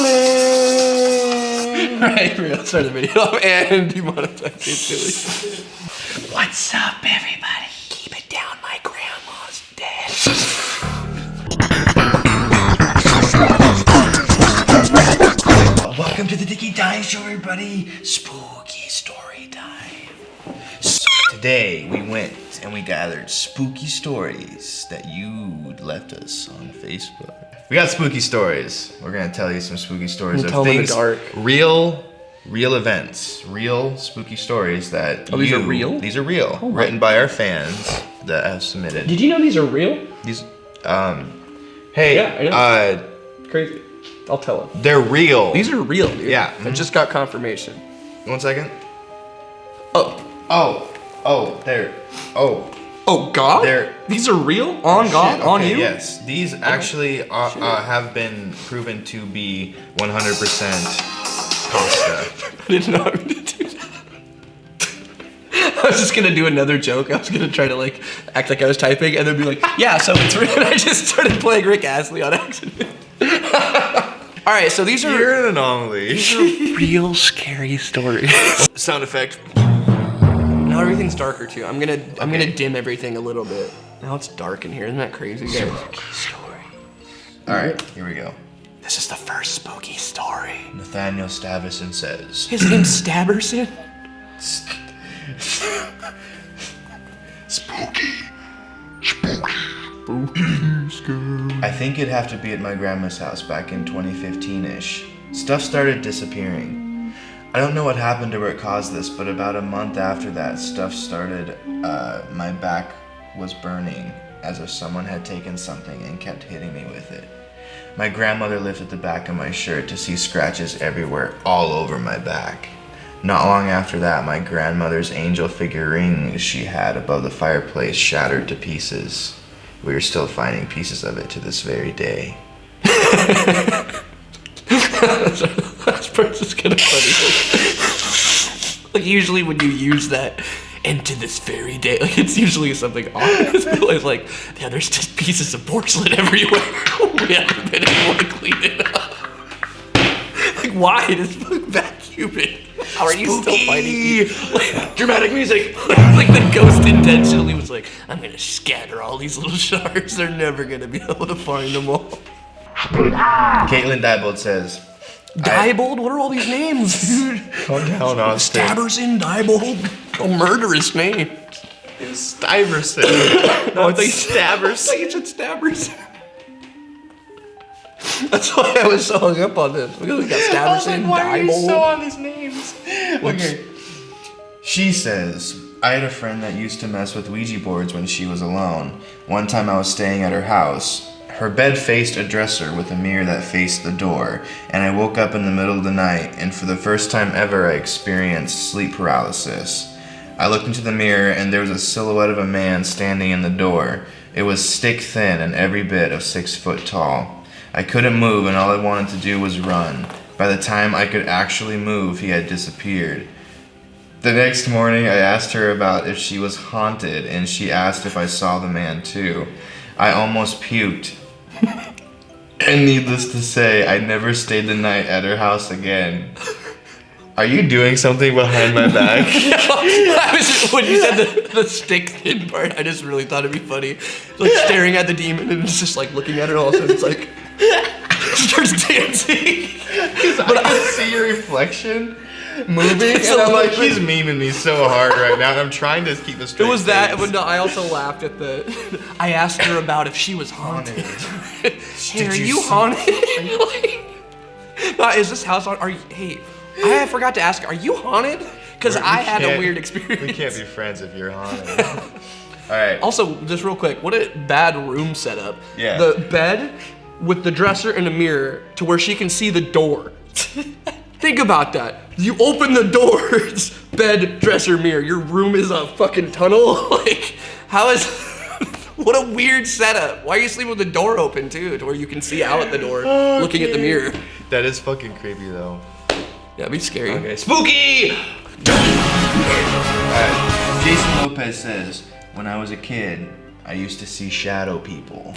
recycling. Alright, we're gonna start the video and demonetize it. What's up, everybody? Keep it down, my grandma's dead. Welcome to the DickeyDines show, everybody. Spooky story time. So today we went and we gathered spooky stories that you left us on Facebook. We got spooky stories. We're gonna tell you some spooky stories of tell them in the things, dark. real events, real spooky stories that these are real? These are real, written by our fans that have submitted. Did you know these are real? These, hey, Yeah, I know. Crazy. I'll tell them. they're real. These are real, dude. Yeah. I just got confirmation. 1 second. Oh, There. God? They're- These are real? On God? Shit, On okay, you? Yes, these actually have been proven to be 100% pasta. I didn't know I would do that. I was just gonna do another joke. I was gonna try to like act like I was typing and then be like, yeah, so it's real. And I just started playing Rick Astley on accident. All right, so these are You're an anomaly. real scary stories. Sound effect. Now everything's darker too. I'm gonna dim everything a little bit. Now it's dark in here. Isn't that crazy, guys? Spooky story. All right, here we go. This is the first spooky story. Nathaniel Stavison says, His name's Stabberson. I think it'd have to be at my grandma's house back in 2015-ish. Stuff started disappearing. I don't know what happened or what caused this, but about a month after that, stuff started, my back was burning as if someone had taken something and kept hitting me with it. My grandmother lifted the back of my shirt to see scratches everywhere, all over my back. Not long after that, my grandmother's angel figurine she had above the fireplace shattered to pieces. We are still finding pieces of it to this very day. Last part's just kind of funny. Like usually when you use that, and to this very day, like it's usually something obvious. But it's like, yeah, there's just pieces of porcelain everywhere. We haven't been able to clean it up. Like why? Just vacuum it. How are you still finding these? Like, dramatic music. Like the ghost intentionally was like, I'm gonna scatter all these little shards. They're never gonna be able to find them all. Caitlin Diebold says, Diebold? What are all these names, dude? calm down, Austin. Stabberson, Diebold. Oh, murderous name. Stiverson. No, I thought you said Stabberson. That's why I was so hung up on this. Because we got Stabberson, Diebold. on these names? Okay. She says, I had a friend that used to mess with Ouija boards when she was alone. One time I was staying at her house. Her bed faced a dresser with a mirror that faced the door, and I woke up in the middle of the night, and for the first time ever I experienced sleep paralysis. I looked into the mirror, and there was a silhouette of a man standing in the door. It was stick thin and every bit of 6 foot tall. I couldn't move, and all I wanted to do was run. By the time I could actually move, he had disappeared. The next morning, I asked her about if she was haunted, and she asked if I saw the man too. I almost puked. And needless to say, I never stayed the night at her house again. Are you doing something behind my back? When you said the stick thin part, I just really thought it'd be funny. Like staring at the demon and it's just like looking at it all of a sudden it's like starts dancing. But I can see your reflection moving, and I'm like, he's memeing me so hard right now. And I'm trying to keep a straight It was that, face. but no, I also laughed at the. I asked her about if she was haunted. Hey, are you haunted? No, is this house on? Are you? Hey, I forgot to ask. Are you haunted? Because I had a weird experience. We can't be friends if you're haunted. All right. Also, just real quick, what a bad room setup. Yeah. The bed with the dresser and a mirror to where she can see the door. Think about that. You open the doors, bed, dresser, mirror. Your room is a fucking tunnel. Like, how is... What a weird setup. Why are you sleeping with the door open, too? To where you can see out at the door, looking at the mirror. That is fucking creepy, though. Yeah, it'd be scary. Okay, spooky! Alright, Jason Lopez says, when I was a kid, I used to see shadow people.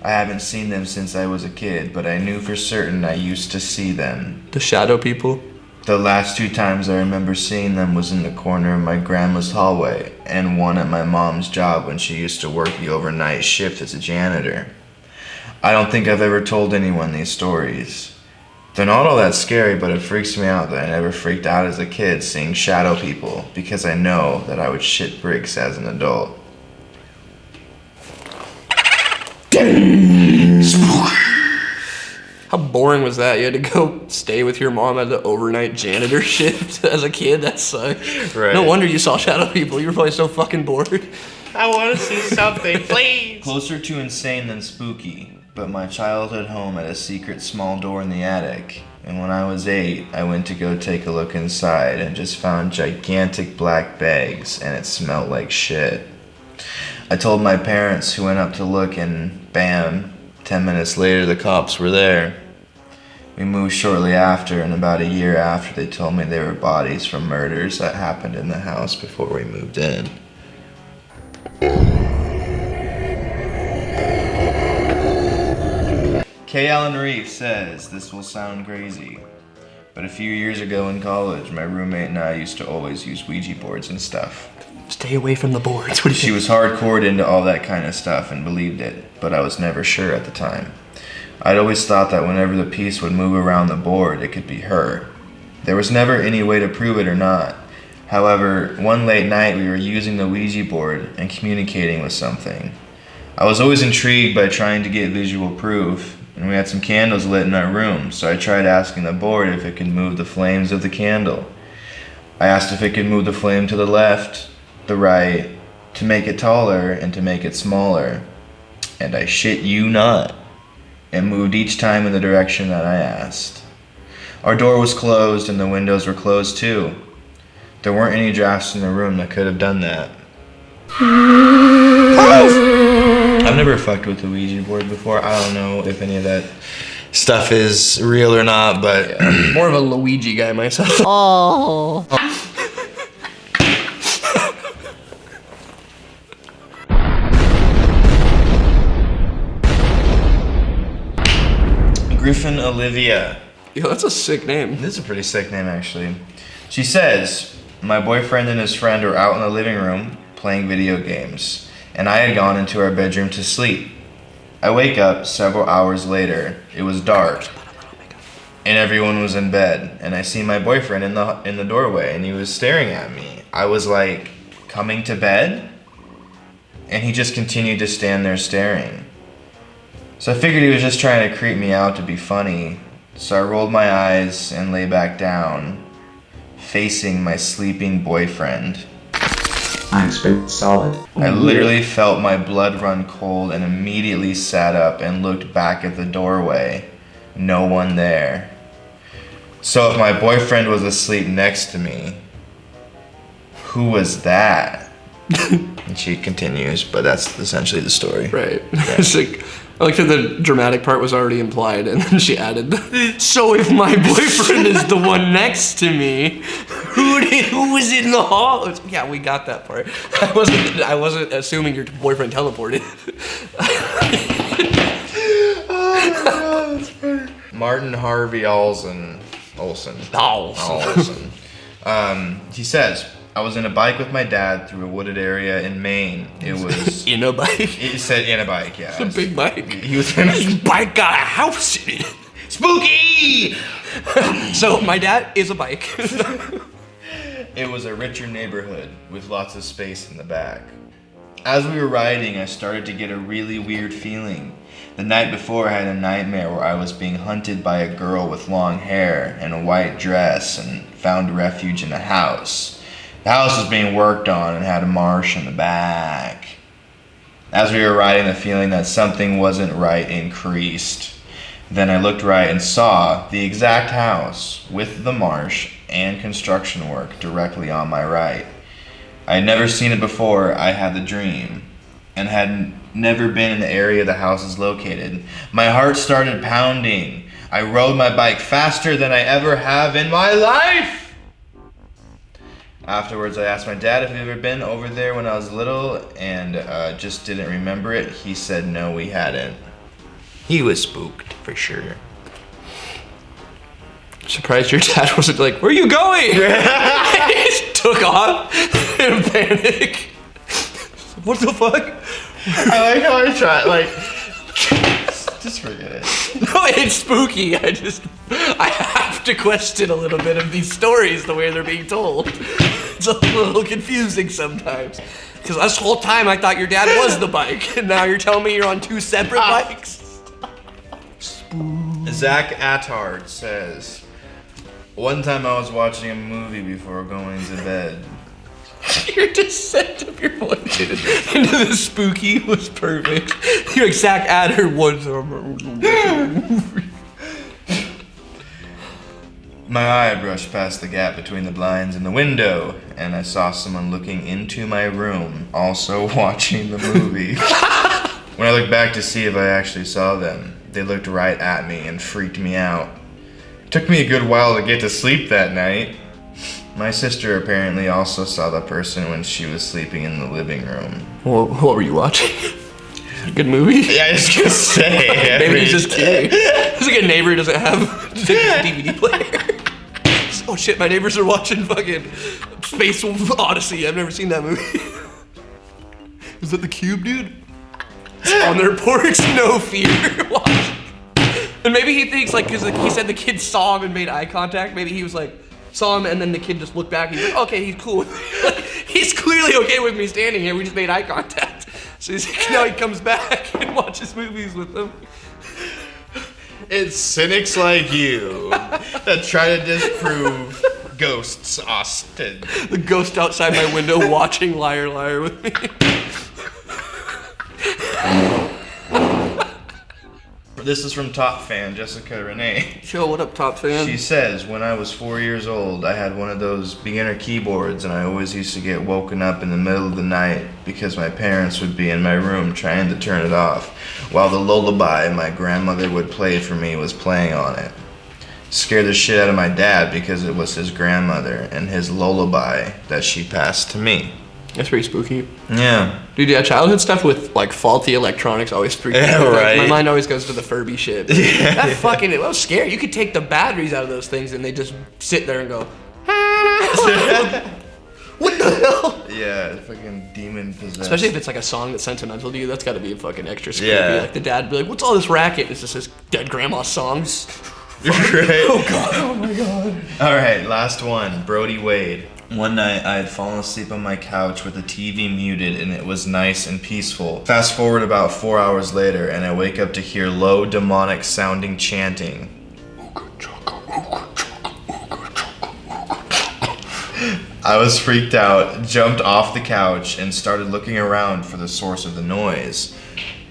I haven't seen them since I was a kid, but I knew for certain I used to see them. The shadow people? The last 2 times I remember seeing them was in the corner of my grandma's hallway, and one at my mom's job when she used to work the overnight shift as a janitor. I don't think I've ever told anyone these stories. They're not all that scary, but it freaks me out that I never freaked out as a kid seeing shadow people, because I know that I would shit bricks as an adult. How boring was that? You had to go stay with your mom at the overnight janitor shift as a kid? That sucked. Right. No wonder you saw shadow people. You were probably so fucking bored. I want to see something, please. Closer to insane than spooky, but my childhood home had a secret small door in the attic, and when I was 8, I went to go take a look inside and just found gigantic black bags, and it smelled like shit. I told my parents, who went up to look, and bam, 10 minutes later the cops were there. We moved shortly after, and about a year after they told me they were bodies from murders that happened in the house before we moved in. K. Allen Reef says, this will sound crazy, but a few years ago in college, my roommate and I used to always use Ouija boards and stuff. Stay away from the boards. What do you She think? was hardcore into all that kind of stuff and believed it, but I was never sure at the time. I'd always thought that whenever the piece would move around the board, it could be her. There was never any way to prove it or not. However, one late night we were using the Ouija board and communicating with something. I was always intrigued by trying to get visual proof, and we had some candles lit in our room, so I tried asking the board if it could move the flames of the candle. I asked if it could move the flame to the left, the right, to make it taller and to make it smaller. And I shit you not, it moved each time in the direction that I asked. Our door was closed and the windows were closed too. There weren't any drafts in the room that could have done that. I've never fucked with the Ouija board before. I don't know if any of that stuff is real or not, but More of a Luigi guy myself. Oh. Griffin Olivia. Yo, that's a sick name. This is a pretty sick name, actually. She says, my boyfriend and his friend were out in the living room playing video games, and I had gone into our bedroom to sleep. I wake up several hours later. It was dark, and everyone was in bed, and I see my boyfriend in the doorway, and he was staring at me. I was like, coming to bed? And he just continued to stand there staring. So I figured he was just trying to creep me out to be funny. So I rolled my eyes and lay back down, facing my sleeping boyfriend. I expect solid. I literally felt my blood run cold and immediately sat up and looked back at the doorway. No one there. So if my boyfriend was asleep next to me, who was that? And she continues, but that's essentially the story. Right. It's like, I like that the dramatic part was already implied, and then she added, so if my boyfriend is the one next to me, who was in the hall? It's, yeah, we got that part. I wasn't assuming your boyfriend teleported. Oh my god, that's funny. Martin Harvey Olson. He says, I was in a bike with my dad through a wooded area in Maine. It was... In a bike? It said in a bike, yeah. It's a big bike. He was in His bike got a house in it. Spooky! So my dad is a bike. It was a richer neighborhood with lots of space in the back. As we were riding, I started to get a really weird feeling. The night before, I had a nightmare where I was being hunted by a girl with long hair and a white dress and found refuge in a house. The house was being worked on and had a marsh in the back. As we were riding, the feeling that something wasn't right increased. Then I looked right and saw the exact house with the marsh and construction work directly on my right. I had never seen it before. I had the dream and had never been in the area the house is located. My heart started pounding. I rode my bike faster than I ever have in my life. Afterwards, I asked my dad if he'd ever been over there when I was little and just didn't remember it. He said no, we hadn't. He was spooked for sure. Surprised your dad wasn't like, where are you going? He just took off in panic. What the fuck? I like how I try, like, just forget it. No, it's spooky. I have to question a little bit of these stories the way they're being told. It's a little confusing sometimes. Because this whole time I thought your dad was the bike, and now you're telling me you're on two separate bikes? Zach Attard says, one time I was watching a movie before going to bed. Your descent of your voice into the spooky was perfect. Your exact adder was. My eye brushed past the gap between the blinds and the window, and I saw someone looking into my room, also watching the movie. When I looked back to see if I actually saw them, they looked right at me and freaked me out. It took me a good while to get to sleep that night. My sister apparently also saw the person when she was sleeping in the living room. What were you watching? Good movie? Yeah, I was gonna say. Maybe he's just kidding. It's like a neighbor who doesn't have a DVD player. Oh shit, my neighbors are watching fucking Space Odyssey. I've never seen that movie. Is that the Cube, dude? On their porch, no fear. Watch. And maybe he thinks, like, because he said the kid saw him and made eye contact. Maybe he was like, saw him and then the kid just looked back. He's like, okay, he's cool with me. Like, he's clearly okay with me standing here. We just made eye contact. So he's like, now he comes back and watches movies with them. It's cynics like you that try to disprove ghosts, Austin. The ghost outside my window watching Liar Liar with me. This is from Top Fan, Jessica Renee. Yo, what up, Top Fan? She says, when I was 4 years old, I had one of those beginner keyboards, and I always used to get woken up in the middle of the night because my parents would be in my room trying to turn it off, while the lullaby my grandmother would play for me was playing on it. Scared the shit out of my dad because it was his grandmother and his lullaby that she passed to me. That's pretty spooky. Yeah. Dude, yeah, childhood stuff with, like, faulty electronics always freaks me Yeah, out. right. My mind always goes to the Furby shit. Yeah. That fucking, that was scary. You could take the batteries out of those things and they just sit there and go, what the hell? Yeah, fucking demon possessed. Especially if it's like a song that's sentimental to you, that's gotta be fucking extra scary. Yeah. Like the dad would be like, what's all this racket? It's just his dead grandma's songs. Right. Oh god, oh my god. All right, last one. Brody Wade. One night, I had fallen asleep on my couch with the TV muted, and it was nice and peaceful. Fast forward about 4 hours later, and I wake up to hear low, demonic-sounding chanting. I was freaked out, jumped off the couch, and started looking around for the source of the noise.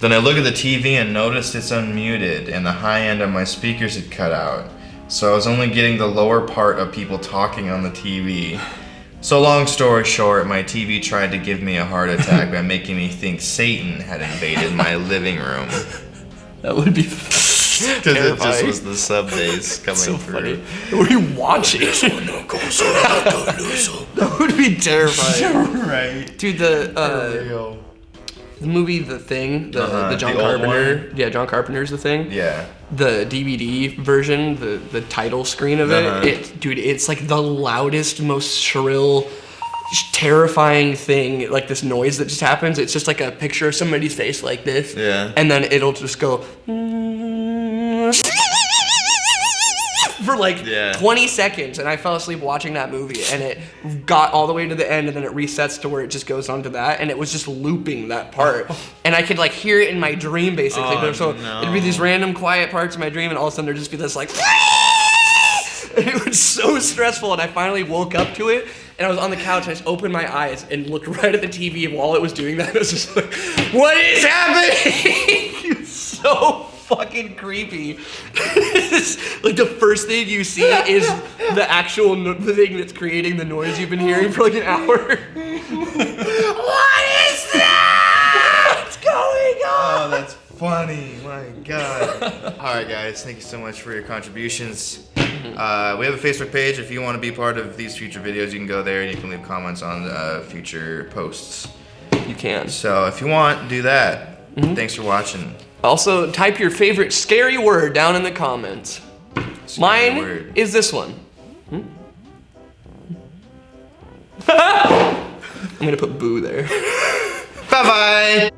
Then I look at the TV and noticed it's unmuted, and the high end of my speakers had cut out. So I was only getting the lower part of people talking on the TV. So long story short, my TV tried to give me a heart attack by making me think Satan had invaded my living room. That would be Because it just was the sub bass coming so through. funny. What are you watching? That would be terrifying. Right. Dude, the movie The Thing, the John the old Carpenter. one? Yeah, John Carpenter's The Thing. Yeah. The DVD version, the title screen of it, dude, it's like the loudest, most shrill, terrifying thing, like this noise that just happens. It's just like a picture of somebody's face like this. Yeah. And then it'll just go for like 20 seconds, and I fell asleep watching that movie, and it got all the way to the end, and then it resets to where it just goes on to that, and it was just looping that part, and I could like hear it in my dream basically. Oh, so no. it'd be these random quiet parts of my dream, and all of a sudden there'd just be this like, and it was so stressful, and I finally woke up to it, and I was on the couch, and I just opened my eyes and looked right at the TV, and while it was doing that, I was just like, what is happening? It's so fucking creepy. Like the first thing you see is the actual the thing that's creating the noise you've been hearing for like an hour. What is that? What's going on? Oh, that's funny. My God. All right, guys. Thank you so much for your contributions. We have a Facebook page. If you want to be part of these future videos, you can go there and you can leave comments on future posts. You can. So if you want, do that. Thanks for watching. Also, type your favorite scary word down in the comments. Mine word. is this one. I'm gonna put boo there. Bye-bye.